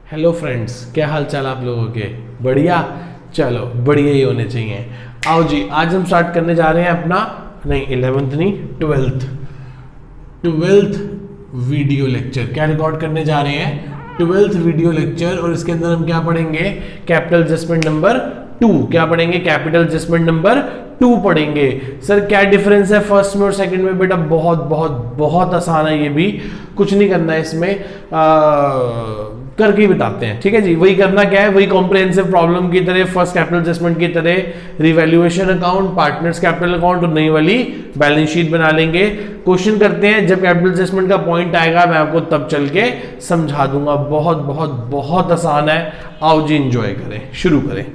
Hello friends, क्या हाल चाल आप लोगों के? बढ़िया। चलो बढ़िया ही होने चाहिए। आओ जी, आज हम स्टार्ट करने जा रहे हैं अपना नहीं 11th नहीं 12th वीडियो लेक्चर। क्या रिकॉर्ड करने जा रहे हैं? 12th video lecture. और इसके अंदर हम क्या पढ़ेंगे? Capital adjustment number 2। क्या पढ़ेंगे? कैपिटल एडजस्टमेंट नंबर 2 पढ़ेंगे। सर क्या डिफरेंस है फर्स्ट में और सेकंड में? बेटा बहुत बहुत बहुत आसान है, ये भी कुछ नहीं करना है इसमें, करके ही बताते हैं। ठीक है जी, वही करना क्या है, वही कॉम्प्रिहेंसिव प्रॉब्लम की तरह, फर्स्ट कैपिटल एडजस्टमेंट की तरह revaluation account, partners capital account और नई वाली बैलेंस शीट बना लेंगे। क्वेश्चन करते हैं, जब कैपिटल एडजस्टमेंट का पॉइंट आएगा मैं आपको तब चल के समझा दूंगा। बहुत बहुत बहुत आसान है। आओ जी एंजॉय करें, शुरू करें।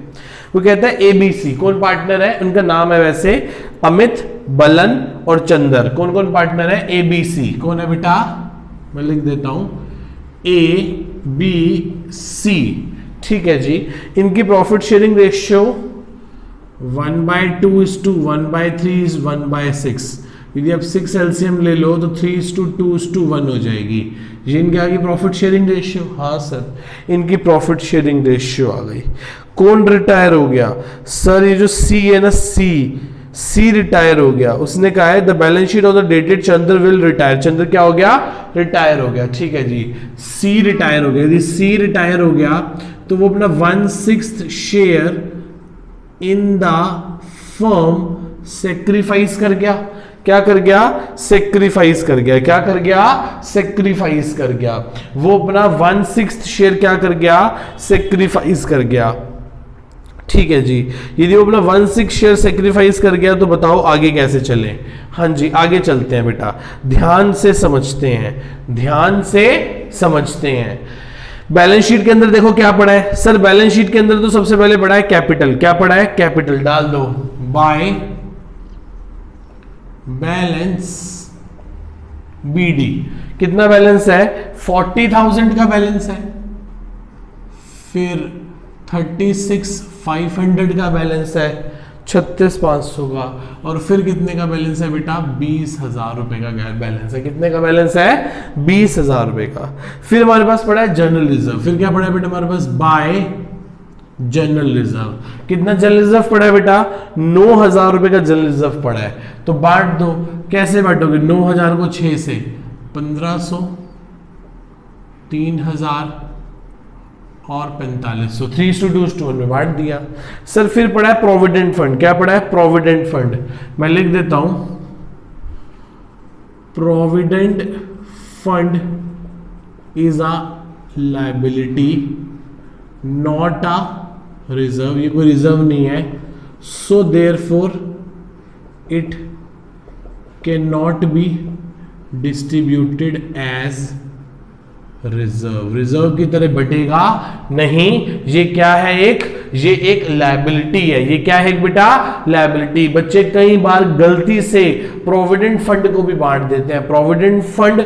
वो कहता है एबीसी कौन पार्टनर है? उनका नाम है वैसे अमित, बलन और चंदर। कौन कौन पार्टनर है? एबीसी कौन है बेटा? मैं लिख देता हूं ए बी सी। ठीक है जी। इनकी प्रॉफिट शेयरिंग रेशियो 1/2:1/3:1/6। यदि आप 6 एलसीएम ले लो तो 3:2:1 हो जाएगी। ये इनके आगे प्रॉफिट शेयरिंग रेशियो। हाँ सर, इनकी प्रॉफिट शेयरिंग रेशियो आ गई। कौन रिटायर हो गया? सर ये जो सी है ना, सी रिटायर हो गया। उसने कहा है the balance sheet of the dated Chandra will retire. Chandra क्या हो गया? रिटायर हो गया। ठीक है जी, सी रिटायर हो गया। यदि सी रिटायर हो गया तो वो अपना 1/6 share in the firm sacrifice कर गया। क्या कर गया? सेक्रीफाइस कर गया। क्या कर गया? सेक्रीफाइस कर गया। वो अपना 1/6 शेयर क्या कर गया? सेक्रीफाइस कर गया। ठीक है जी। यदि वो अपना 1/6 शेयर सेक्रीफाइस कर गया तो बताओ आगे कैसे चलें? हाँ जी, आगे चलते हैं बेटा, ध्यान से समझते हैं, ध्यान से समझते हैं। बैलेंस शीट के अंदर देखो क्या पड़ा है। सर बैलेंस शीट के अंदर तो सबसे पहले पड़ा है कैपिटल। क्या पड़ा है? कैपिटल डाल दो। बाय बैलेंस बीडी कितना बैलेंस है? 40,000 का बैलेंस है। फिर 36,500 का बैलेंस है, 36,500 का। और फिर कितने का बैलेंस है बेटा? 20,000 रुपए का बैलेंस है। कितने का बैलेंस है? 20,000 रुपए का। फिर हमारे पास पड़ा है जनरल रिजर्व। फिर क्या पड़ा है बेटा हमारे पास? By general reserve. कितना जनरल रिजर्व पड़ा है बेटा? 9,000 रुपए का जनरल रिजर्व पड़ा है। तो बांट दो। कैसे बांटोगे? 9,000 को 6 से 1,500, 3,000 और 4500, 3:2:1 में बांट दिया। सर फिर पड़ा है प्रोविडेंट फंड। क्या पड़ा है? Provident fund. मैं लिख देता हूं provident fund is a liability not a reserve. ये कोई रिजर्व नहीं है। So therefore it can not be distributed as reserve. Reserve की तरह बटेगा नहीं। ये क्या है? ये एक लायबिलिटी है। ये क्या है बेटा? लायबिलिटी। बच्चे कई बार गलती से प्रोविडेंट फंड को भी बांट देते हैं। प्रोविडेंट फंड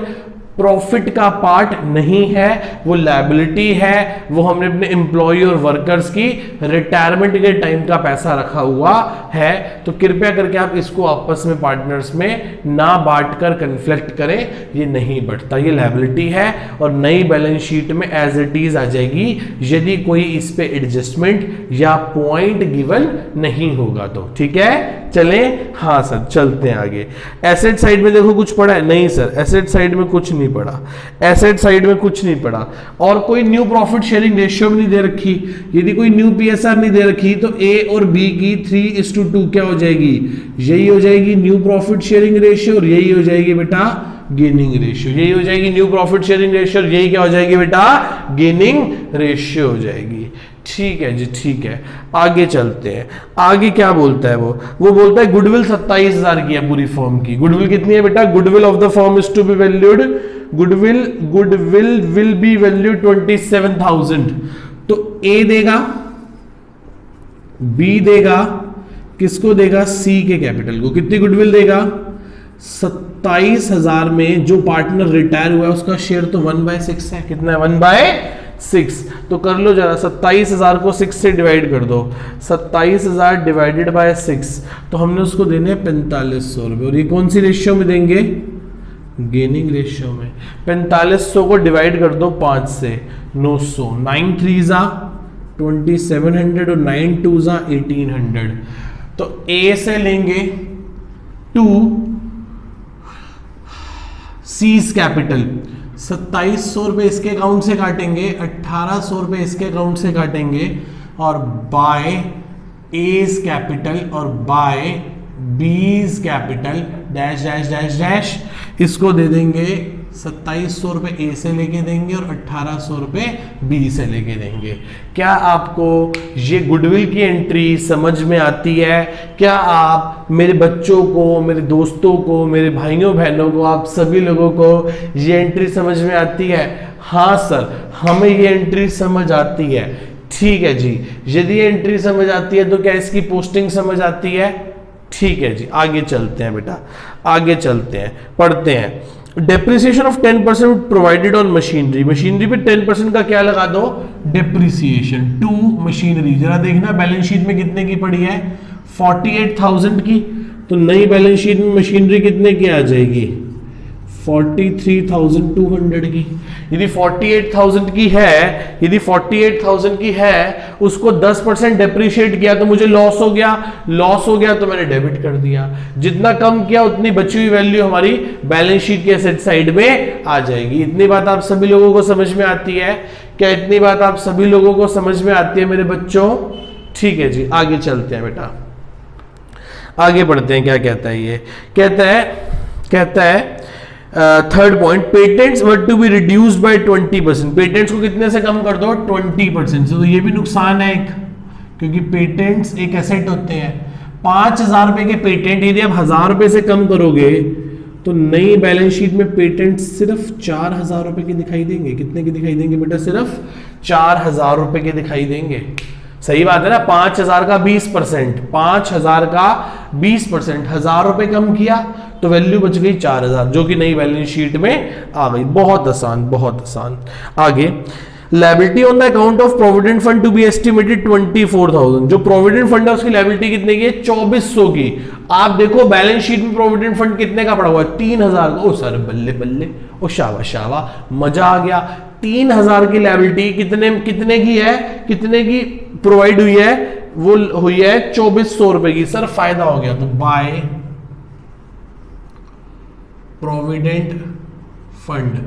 प्रॉफिट का पार्ट नहीं है, वो लायबिलिटी है। वो हमने अपने एम्प्लॉय और वर्कर्स की रिटायरमेंट के टाइम का पैसा रखा हुआ है। तो कृपया करके आप इसको आपस में पार्टनर्स में ना बांटकर कन्फ्लिक्ट करें। ये नहीं बढ़ता, ये लायबिलिटी है और नई बैलेंस शीट में एज इट इज आ जाएगी यदि कोई इस पे एडजस्टमेंट या पॉइंट गिवन नहीं होगा तो। ठीक है, चलें। हाँ सर, चलते हैं आगे। एसेट साइड में देखो कुछ पड़ा है? नहीं सर, एसेट साइड में कुछ नहीं पड़ा। एसेट साइड में कुछ नहीं पड़ा। और कोई न्यू प्रॉफिट शेयरिंग रेशियो भी नहीं दे रखी। यदि कोई न्यू पीएसआर नहीं दे रखी तो ए और बी की 3:2 क्या हो जाएगी? यही हो जाएगी न्यू प्रॉफिट शेयरिंग रेशियो और यही हो जाएगी बेटा गेनिंग रेशियो। यही हो जाएगी न्यू प्रॉफिट शेयरिंग रेशियो और यही क्या हो जाएगी बेटा? गेनिंग रेशियो हो जाएगी। ठीक है जी, ठीक है। आगे चलते हैं। आगे क्या बोलता है वो बोलता है गुडविल 27,000 की है पूरी फर्म की। गुडविल कितनी है बेटा? Goodwill of the firm is to be valued, goodwill will be valued 27,000। तो ए देगा, बी देगा, किसको देगा? सी के कैपिटल को। कितनी गुडविल देगा? 27,000 में जो पार्टनर रिटायर हुआ है उसका शेयर तो 1/6 है। कितना है? 1/6। तो कर लो जरा, 27,000 को 6 से डिवाइड कर दो। 27,000 डिवाइडेड बाय 6, तो हमने उसको देने 4500 रुपए। और ये कौन सी रेशियो में देंगे? गेनिंग रेशियो में 4500 को डिवाइड कर दो 5 से, 900, 9 3 जा 2700 और 9 2 जा 1800। तो ए से लेंगे 2 सीज कैपिटल, 2700 रुपये इसके अकाउंट से काटेंगे, 1800 रुपये इसके अकाउंट से काटेंगे, और बाय एज कैपिटल और by B's capital dash dash dash dash, इसको दे देंगे 2700 रुपये ए से लेके देंगे और 1800 रुपये बी से लेके देंगे। क्या आपको ये गुडविल की एंट्री समझ में आती है? क्या आप मेरे बच्चों को, मेरे दोस्तों को, मेरे भाइयों बहनों को, आप सभी लोगों को ये एंट्री समझ में आती है? हाँ सर, हमें ये एंट्री समझ आती है। ठीक है जी, यदि एंट्री समझ आती है तो क्या इसकी पोस्टिंग समझ आती है? ठीक है जी, आगे चलते हैं बेटा, आगे चलते हैं, पढ़ते हैं। Depreciation of 10% provided on machinery, machinery पे 10% का क्या लगा दो? Depreciation to machinery. जरा देखना बैलेंस शीट में कितने की पड़ी है? 48,000 की। तो नई बैलेंस शीट में मशीनरी कितने की आ जाएगी? 43,200 की। यदि 48,000 की है, यदि 48,000 की है, उसको 10% डेप्रिशिएट किया तो मुझे लॉस हो गया, लॉस हो गया तो मैंने डेबिट कर दिया। जितना कम किया उतनी बची हुई वैल्यू हमारी बैलेंस शीट के एसेट साइड में आ जाएगी। इतनी बात आप सभी लोगों को समझ में आती है? क्या इतनी बात आप सभी लोगों को समझ में आती है मेरे बच्चों? ठीक है जी, आगे चलते हैं बेटा, आगे बढ़ते हैं। क्या कहता है ये? कहता है third point, patents were to be reduced by 20%। Patents को कितने से कम कर दो? 20% से। तो ये भी नुकसान है एक, क्योंकि पेटेंट्स एक एसेट होते हैं। 5,000 रुपए के पेटेंट यदि आप 1,000 रुपए से कम करोगे तो नई बैलेंस शीट में पेटेंट सिर्फ 4,000 रुपए के दिखाई देंगे। कितने के दिखाई देंगे बेटा? सिर्फ 4,000 रुपए के दिखाई देंगे। सही बात है ना? 5,000 का 20%, 5,000 का 20%, 1,000 रुपए कम किया तो वैल्यू बच गई 4,000, जो कि नई बैलेंस शीट में आ गई। बहुत आसान, बहुत आसान। आगे, liability on the account of provident fund to be estimated 24,000। जो प्रोविडेंट फंड है उसकी लायबिलिटी कितने की है? 2400 की। आप देखो बैलेंस शीट में प्रोविडेंट फंड कितने का पड़ा हुआ है? 3,000। ओ सर, बल्ले बल्ले, ओ शाबा शाबा, मजा आ गया। 3,000 की लायबिलिटी कितने की है? कितने की प्रोवाइड हुई है? वो हुई है 2400 रुपए की। सर फायदा हो गया। तो बाय प्रोविडेंट फंड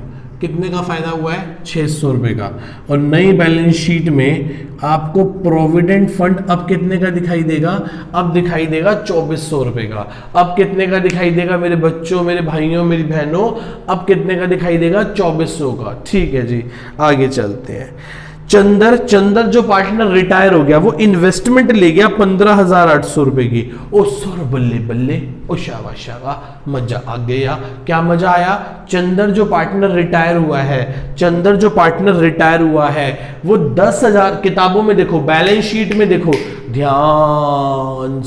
कितने का फायदा हुआ है? 600 रुपए का। और नई बैलेंस शीट में आपको प्रोविडेंट फंड अब कितने का दिखाई देगा? अब दिखाई देगा 2400 रुपए का। अब कितने का दिखाई देगा मेरे बच्चों, मेरे भाइयों, मेरी बहनों? अब कितने का दिखाई देगा? 2400 का। ठीक है जी, आगे चलते हैं। चंदर जो पार्टनर रिटायर हो गया, वो इन्वेस्टमेंट ले गया 15,800 रुपए की। ओ सर, बल्ले बल्ले, ओ शाबा शाबा, मजा आ गया। क्या मजा आया? चंदर जो पार्टनर रिटायर हुआ है, चंदर जो पार्टनर रिटायर हुआ है, वो 10,000, किताबों में देखो, बैलेंस शीट में देखो, ध्यान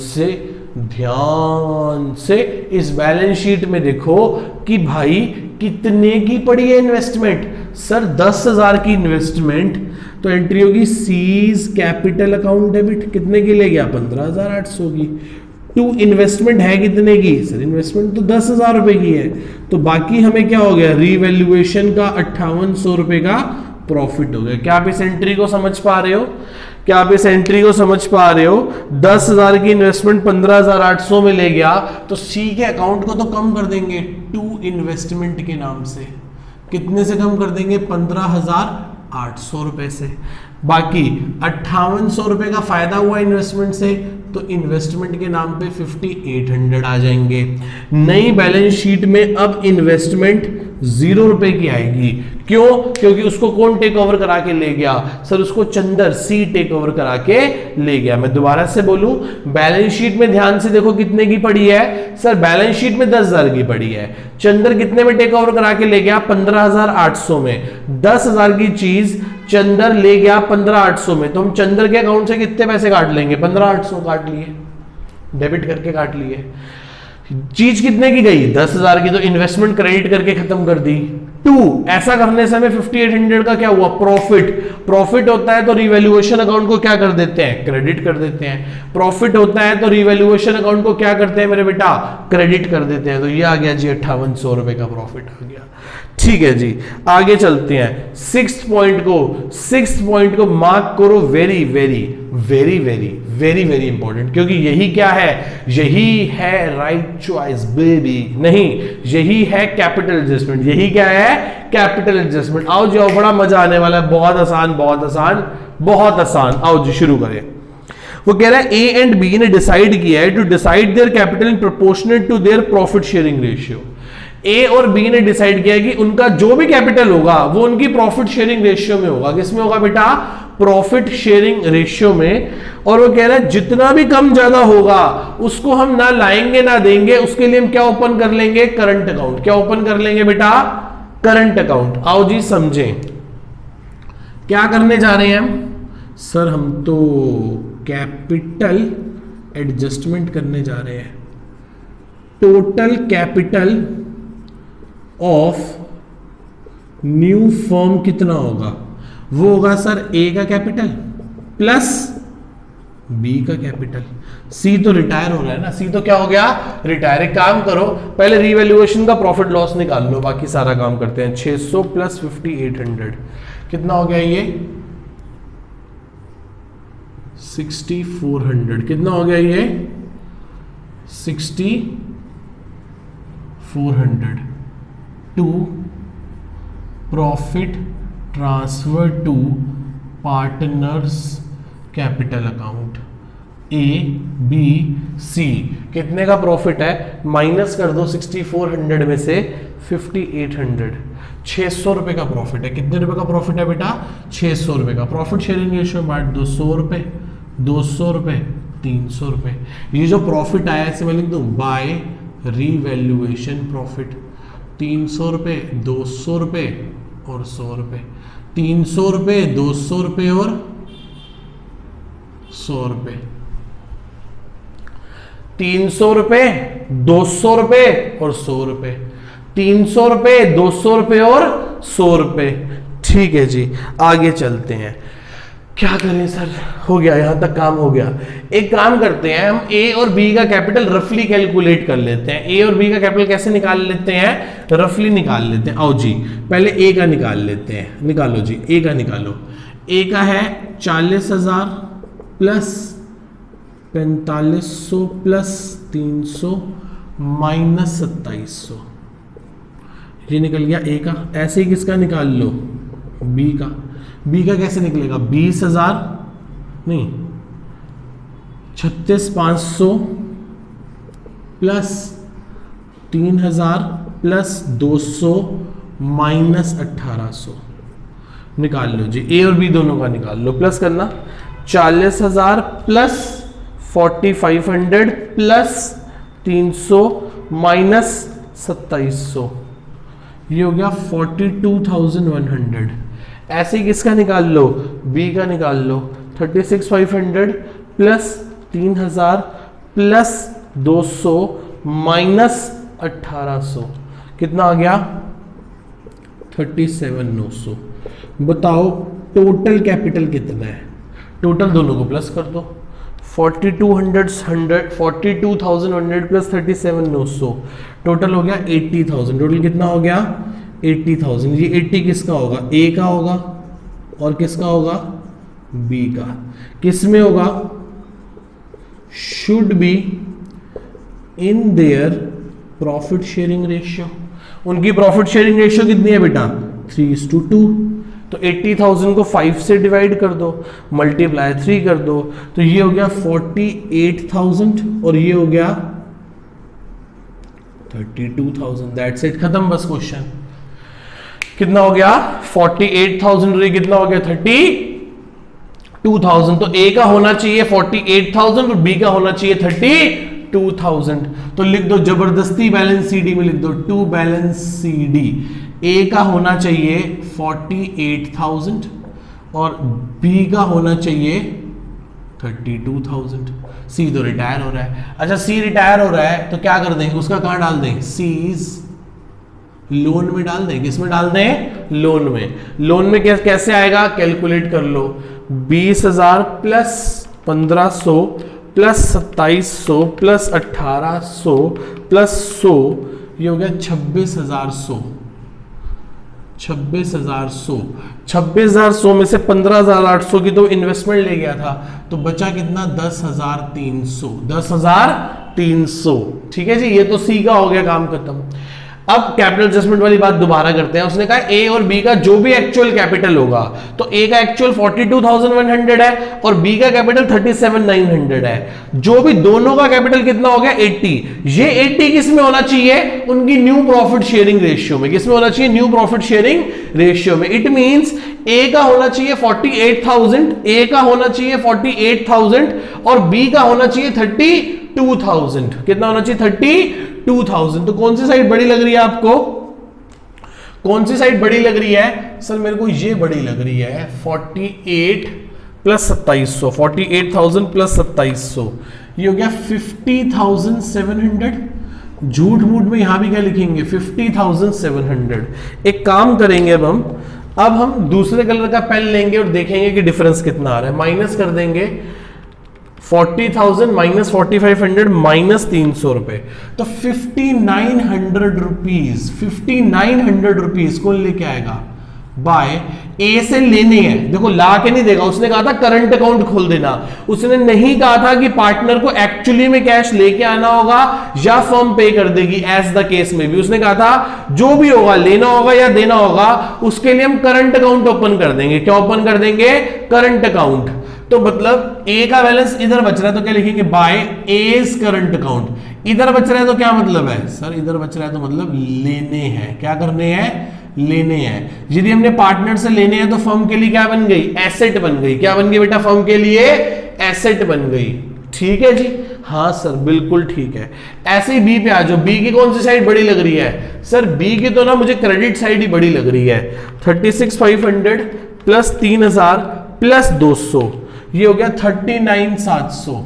से इस बैलेंस शीट में देखो कि भाई कितने की पड़ी है इन्वेस्टमेंट। सर 10,000 की इन्वेस्टमेंट, तो एंट्री होगी सीज कैपिटल अकाउंट डेबिट। कितने की ले गया? 15,800 की। टू इन्वेस्टमेंट है कितने की? सर इन्वेस्टमेंट तो 10,000 रुपए की है। तो बाकी हमें क्या हो गया? रीवैल्यूएशन का 5800 रुपए का प्रॉफिट हो गया। क्या आप इस एंट्री को समझ पा रहे हो? क्या आप इस एंट्री को समझ पा रहे हो? 10,000 की इन्वेस्टमेंट 15,800 में ले गया, तो सी के अकाउंट को तो कम कर देंगे टू इन्वेस्टमेंट के नाम से। कितने से कम कर देंगे? 15,800 रुपए से। बाकी 5800 रुपए का फायदा हुआ इन्वेस्टमेंट से, तो इन्वेस्टमेंट के नाम पे 5,800 आ जाएंगे। नई बैलेंस शीट में अब इन्वेस्टमेंट 0 रुपए की आएगी। क्यों? क्योंकि उसको कौन टेक ओवर करा के ले गया? सर उसको चंदर सी टेक ओवर करा के ले गया। मैं दोबारा से बोलूं, बैलेंस शीट में ध्यान से देखो कितने की पड़ी है। सर बैलेंस शीट में 10,000 की पड़ी है। चंदर कितने में टेक ओवर करा के ले गया? 15,800 में। 10,000 की चीज चंदर ले गया 15,800 में, तो हम चंदर के अकाउंट से कितने पैसे काट लेंगे? 15,800 काट लिए, डेबिट करके काट लिए। चीज कितने की गई? 10,000 की, तो इन्वेस्टमेंट क्रेडिट करके खत्म कर दी। टू, ऐसा करने से हमें 5800 का क्या हुआ, प्रॉफिट। प्रॉफिट होता है तो रिवैल्यूएशन अकाउंट को क्या कर देते हैं, क्रेडिट कर देते हैं। प्रॉफिट होता है तो रिवैल्यूएशन अकाउंट को क्या करते हैं मेरे बेटा, क्रेडिट कर देते हैं। तो ये आ गया जी 5800 रुपए का प्रॉफिट आ गया। ठीक है जी, आगे चलते हैं। सिक्स्थ पॉइंट को मार्क करो, very very very very very very important, क्योंकि यही क्या है, यही है राइट चॉइस बेबी, नहीं यही है कैपिटल एडजस्टमेंट। यही क्या है, कैपिटल एडजस्टमेंट। आओ जी, आओ, बड़ा मजा आने वाला है, बहुत आसान बहुत आसान बहुत आसान। आओ जी शुरू करें। वो कह रहा है ए एंड बी ने डिसाइड किया है to decide their capital in proportionate to their profit sharing ratio. A और बी ने डिसाइड किया है कि उनका जो भी कैपिटल होगा वो उनकी प्रॉफिट शेयरिंग रेशियो में होगा। किसमें होगा बेटा, प्रॉफिट शेयरिंग रेशियो में। और वो कह रहा है जितना भी कम ज्यादा होगा उसको हम ना लाएंगे ना देंगे, उसके लिए हम क्या ओपन कर लेंगे, करंट अकाउंट। क्या ओपन कर लेंगे बेटा, करंट अकाउंट। आओ जी समझें क्या करने जा रहे हैं हम। सर हम तो कैपिटल एडजस्टमेंट करने जा रहे हैं। Total capital of new firm कितना होगा, वो होगा सर ए का कैपिटल प्लस बी का कैपिटल। सी तो रिटायर हो रहा है ना, सी तो क्या हो गया, रिटायर। एक काम करो, पहले रिवैल्यूएशन का प्रॉफिट लॉस निकाल लो, बाकी सारा काम करते हैं। 600 प्लस 5800 कितना हो गया, ये 6400 कितना हो गया, ये 6400 to profit transfer to partners capital account A B C. कितने का प्रॉफिट है, माइनस कर दो 6400 में से 5800। 600 रुपए का प्रॉफिट है। कितने रुपए का प्रॉफिट है बेटा, 600 रुपए का। प्रॉफिट शेयरिंग रेशियो बांट दो, 100 रुपए 200 रुपए 300 रुपए। ये जो प्रॉफिट आया इसे मैं लिख दूं बाय रीवैल्यूएशन प्रॉफिट। 300 रुपए 200 रुपए और 100 रुपए। 300 रुपए 200 रुपए और 100 रुपए। 300 रुपए 200 रुपए और 100 रुपए। 300 रुपए 200 रुपए और 100 रुपए। ठीक है जी, आगे चलते हैं। क्या करें सर, हो गया, यहां तक काम हो गया। एक काम करते हैं, हम ए और बी का कैपिटल रफली कैलकुलेट कर लेते हैं। ए और बी का कैपिटल कैसे निकाल लेते हैं, रफली निकाल लेते हैं। आओ जी पहले ए का निकाल लेते हैं। निकालो जी, ए का निकालो। ए का है 40,000 प्लस 4500 प्लस 300 माइनस 2700। ये निकल गया ए का। ऐसे ही किसका निकाल लो, बी का। बी का कैसे निकलेगा, 20,000 नहीं 36,500 प्लस 3,000 प्लस 200 माइनस 1,800। निकाल लो जी, ए और बी दोनों का निकाल लो। प्लस करना 40,000 प्लस 4,500 प्लस 300 माइनस 2700। ये हो गया 42,100। ऐसे ही किसका निकाल लो, बी का निकाल लो। 36,500 प्लस 3,000 प्लस 200 माइनस 1,800 कितना आ गया, 37,900। बताओ टोटल कैपिटल कितना है। टोटल दोनों को प्लस कर दो। 42,100 प्लस 37,900 टोटल हो गया 80,000। टोटल कितना हो गया, 80,000। ये 80 किसका होगा, ए का होगा और किसका होगा, बी का। किस में होगा, should be in their profit sharing ratio. उनकी प्रॉफिट शेयरिंग रेशियो कितनी है बेटा, 3:2। तो 80,000 को 5 से डिवाइड कर दो, मल्टीप्लाई 3 कर दो, तो ये हो गया 48,000 और ये हो गया 32,000। दैट्स इट, खत्म बस क्वेश्चन। कितना हो गया 48,000 और ये कितना हो गया 32,000। तो ए का होना चाहिए 48,000 और बी का होना चाहिए 32,000। तो लिख दो जबरदस्ती बैलेंस सीडी में लिख दो, टू बैलेंस सीडी। ए का होना चाहिए 48,000 और बी का होना चाहिए 32,000। सी तो रिटायर हो रहा है। अच्छा सी रिटायर हो रहा है तो क्या कर देंगे, उसका कहां डाल दें, सी इज लोन में डाल दें, किस में डाल दें, लोन में। लोन में कैसे आएगा, कैलकुलेट कर लो, 20,000 प्लस 1,500 प्लस 2,700 प्लस 1,800 प्लस 100, ये हो गया 26,100। 26,100 में से 15,800 की तो इन्वेस्टमेंट ले गया था, तो बचा कितना, 10,300। ठीक है जी, ये तो सी का हो गया काम खत्म। अब कैपिटल एडजस्टमेंट वाली बात दोबारा करते हैं। उसने कहा ए और बी का जो भी एक्चुअल कैपिटल होगा, तो ए का एक्चुअल 42,100 है और बी का कैपिटल 37,900 है। जो भी दोनों का कैपिटल कितना हो गया, 80। ये 80 किस में होना चाहिए, उनकी न्यू प्रॉफिट शेयरिंग रेशियो में। किस में होना चाहिए, न्यू प्रॉफिट शेयरिंग रेशियो में। इट मींस ए का होना चाहिए 48,000, ए का होना चाहिए 48,000 और बी का होना चाहिए 32,000। कितना होना चाहिए, 32,000। तो कौन सी साइड बड़ी लग रही है आपको, कौन सी साइड बड़ी लग रही है, सर मेरे को ये बड़ी लग रही है 48 प्लस 2700, 48,000 प्लस 2700, ये हो गया 50,700। झूठ मूठ में यहां भी क्या लिखेंगे, 50,700। एक काम करेंगे अब हम दूसरे कलर का पेन लेंगे और देखेंगे कि डिफरेंस कितना आ रहा है। माइनस कर देंगे 40,000 माइनस 4,500 माइनस 300 रुपए, तो 5,900 रुपीज, 5,900 रुपीज कौन लेके आएगा, बाय ए से लेने हैं। देखो ला के नहीं देगा, उसने कहा था करंट अकाउंट खोल देना, उसने नहीं कहा था कि पार्टनर को एक्चुअली में कैश लेके आना होगा या फर्म पे कर देगी। एज द केस में भी उसने कहा था जो भी होगा, लेना होगा या देना होगा, उसके लिए हम करंट अकाउंट ओपन कर देंगे। क्या ओपन कर देंगे, करंट अकाउंट। तो मतलब ए का बैलेंस इधर बच रहा है तो क्या लिखेंगे, बाय एज करंट अकाउंट। इधर बच रहा है तो क्या मतलब है, सर इधर बच रहा है तो मतलब लेने हैं। क्या करने हैं, लेने हैं। यदि हमने पार्टनर से लेने हैं तो फर्म के लिए क्या बन गई, एसेट बन गई। क्या बन गई बेटा, फर्म के लिए एसेट बन गई। ठीक है जी, हाँ सर बिल्कुल ठीक है। ऐसे ही बी पे आ जाओ। बी की कौन सी साइड बड़ी लग रही है, सर बी की तो ना मुझे क्रेडिट साइड ही बड़ी लग रही है। 36,500 प्लस 3,000 प्लस 200, ये हो गया 39,700।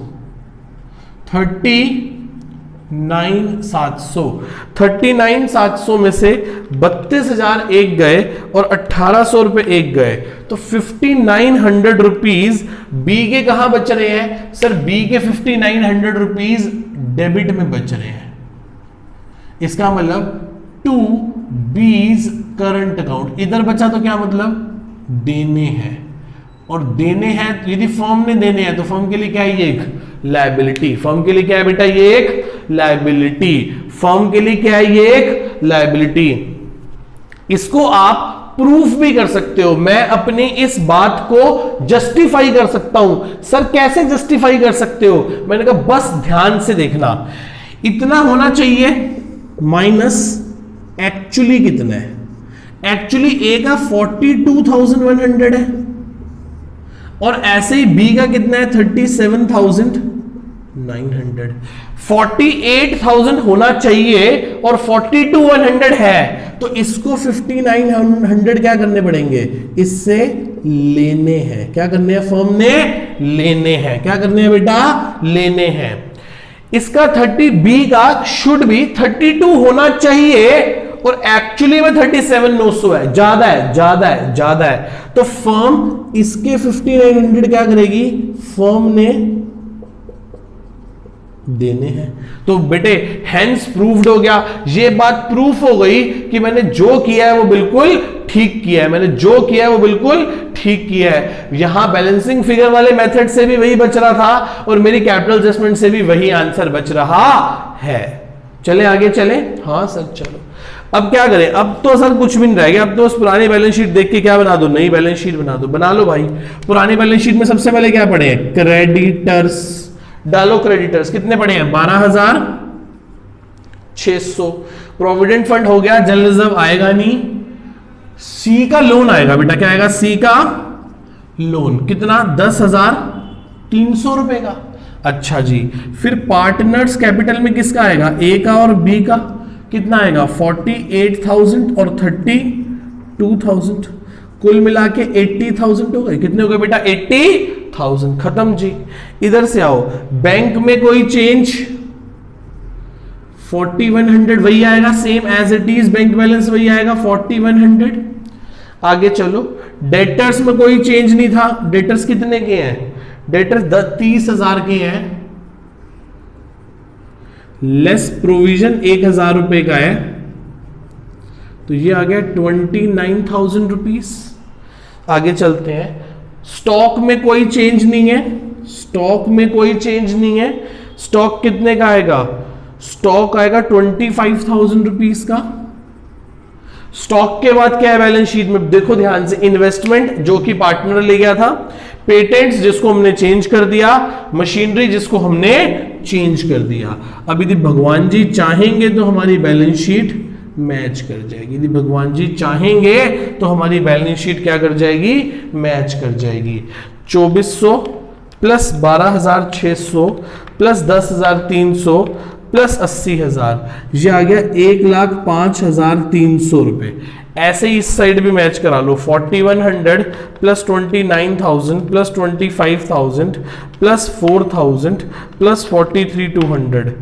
39,700 में से 32,000 एक गए और 1,800 रुपए एक गए, तो 5,900 रुपीज बी के कहां बच रहे हैं, सर बी के 5,900 रुपीज डेबिट में बच रहे हैं। इसका मतलब टू बीज करंट अकाउंट। इधर बचा तो क्या मतलब, देने हैं। और देने हैं, यदि फर्म ने देने हैं तो फर्म के लिए क्या है, ये एक लायबिलिटी। फर्म के लिए क्या है बेटा, ये एक लायबिलिटी। फर्म के लिए क्या है, ये एक लायबिलिटी। इसको आप प्रूफ भी कर सकते हो। मैं अपनी इस बात को जस्टिफाई कर सकता हूं। सर कैसे जस्टिफाई कर सकते हो, मैंने कहा बस ध्यान से देखना। इतना होना चाहिए माइनस एक्चुअली कितना है, एक्चुअली ए का 42,100 है और ऐसे ही बी का कितना है 37,900। 48,000 होना चाहिए और 42,100 है, तो इसको 5,900 क्या करने पड़ेंगे, इससे लेने हैं। क्या करने हैं, फर्म ने लेने हैं। क्या करने हैं बेटा, लेने हैं। इसका 30 बी का शुड भी 32 होना चाहिए और एक्चुअली में 37,900 है, ज्यादा है, ज्यादा है, ज्यादा है। तो फर्म इसके 5,900 क्या करेगी, फर्म ने देने हैं। तो बेटे हेंस प्रूव्ड हो गया, ये बात प्रूफ हो गई कि मैंने जो किया है वो बिल्कुल ठीक किया है। मैंने जो किया है वो बिल्कुल ठीक किया है। यहां बैलेंसिंग फिगर वाले मेथड से भी वही बच रहा था और मेरी कैपिटल एडजस्टमेंट से भी वही आंसर बच रहा है। चले आगे चले, हाँ सर चलो। अब क्या करें, अब तो सर कुछ भी नहीं रह गया। अब तो उस पुरानी बैलेंस शीट देख के क्या बना दो, नई बैलेंस शीट बना दो। बना लो भाई। पुरानी बैलेंस शीट में सबसे पहले क्या पड़े हैं, क्रेडिटर्स। डालो क्रेडिटर्स, कितने पड़े हैं 12,600। प्रोविडेंट फंड हो गया, जनरल रिजर्व आएगा नहीं। सी का लोन आएगा बेटा, क्या आएगा, सी का लोन कितना 10,300 रुपए का। अच्छा जी, फिर पार्टनर्स कैपिटल में किसका आएगा, ए का और बी का कितना आएगा 48,000 और 32,000, कुल मिला के 80,000 हो गए। कितने हो गए बेटा 80,000। खत्म जी। इधर से आओ, बैंक में कोई चेंज 4100 वही आएगा, same as it is, bank balance वही आएगा 4100। आगे चलो, डेटर्स में कोई चेंज नहीं था। डेटर्स कितने के हैं? डेटर्स 30,000 के हैं, लेस प्रोविजन 1,000 रुपए का है, तो ये आ गया 29,000 रुपीज। आगे चलते हैं, स्टॉक में कोई चेंज नहीं है, स्टॉक में कोई चेंज नहीं है। स्टॉक कितने का आएगा? स्टॉक आएगा 25,000 रुपीज का। स्टॉक के बाद क्या है बैलेंस शीट में? देखो ध्यान से, इन्वेस्टमेंट जो कि पार्टनर ले गया था, पेटेंट्स जिसको हमने चेंज कर दिया, मशीनरी जिसको हमने चेंज कर दिया। अब यदि भगवान जी चाहेंगे तो हमारी बैलेंस शीट मैच कर जाएगी। यदि भगवान जी चाहेंगे तो हमारी बैलेंस शीट क्या कर जाएगी? मैच कर जाएगी। 2400 प्लस 12,600 प्लस 10,300 प्लस 80,000, ये आ गया 1,05,300 रुपए। ऐसे ही इस साइड भी मैच करा लो, 4100 प्लस 29,000 प्लस 25,000 प्लस 4,000 प्लस 43,200।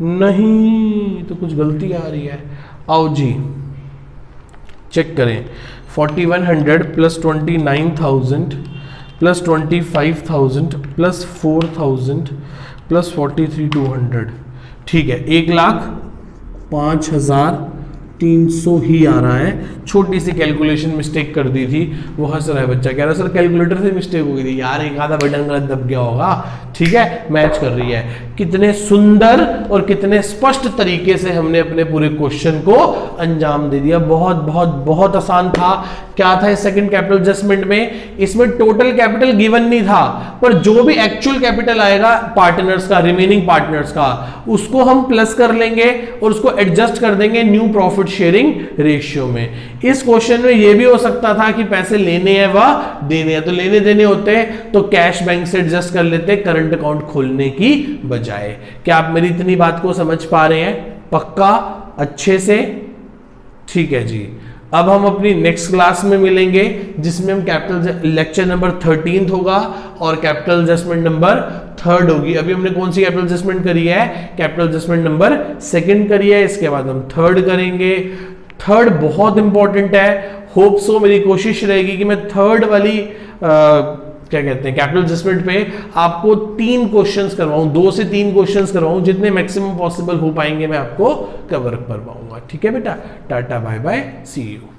नहीं, तो कुछ गलती आ रही है। आओ जी चेक करें, 4100 प्लस 29,000 प्लस 25,000 प्लस 4,000 प्लस 43,200, ठीक है, 1,05,300 ही आ रहा है। छोटी सी कैलकुलेशन मिस्टेक कर दी थी, वो हंस रहा है बच्चा, कह रहा सर कैलकुलेटर से मिस्टेक हो गई थी यार, एक आधा बटन गलत दब गया होगा। ठीक है, मैच कर रही है। कितने सुंदर और कितने स्पष्ट तरीके से हमने अपने पूरे क्वेश्चन को अंजाम दे दिया। बहुत बहुत बहुत आसान था। क्या था इस सेकंड कैपिटल एडजस्टमेंट में? इसमें टोटल कैपिटल गिवन नहीं था, पर जो भी एक्चुअल कैपिटल आएगा पार्टनर्स का, रिमेनिंग पार्टनर्स का, उसको हम प्लस कर लेंगे और उसको एडजस्ट कर देंगे न्यू प्रॉफिट शेयरिंग रेशियो में। इस क्वेश्चन में यह भी हो सकता था कि पैसे लेने हैं व देने हैं, तो लेने देने होते तो कैश बैंक से एडजस्ट कर लेते करंट अकाउंट खोलने की बजाय। क्या आप मेरी इतनी बात को समझ पा रहे हैं? पक्का, अच्छे से? ठीक है जी। अब हम अपनी नेक्स्ट क्लास में मिलेंगे, जिसमें हम कैपिटल लेक्चर नंबर 13 होगा और कैपिटल एडजस्टमेंट नंबर 3 होगी। अभी हमने कौन सी कैपिटल एडजस्टमेंट करी है? कैपिटल एडजस्टमेंट नंबर 2 करी है। इसके बाद हम 3 करेंगे। 3 बहुत इंपॉर्टेंट है। होप सो, मेरी कोशिश रहेगी कि मैं 3 वाली क्या कहते हैं कैपिटल एडजस्टमेंट पे आपको 3 क्वेश्चंस करवाऊं, 2 से 3 क्वेश्चंस करवाऊं, जितने मैक्सिमम पॉसिबल हो पाएंगे मैं आपको कवर कर पाऊंगा। ठीक है बेटा, tata bye bye, see you.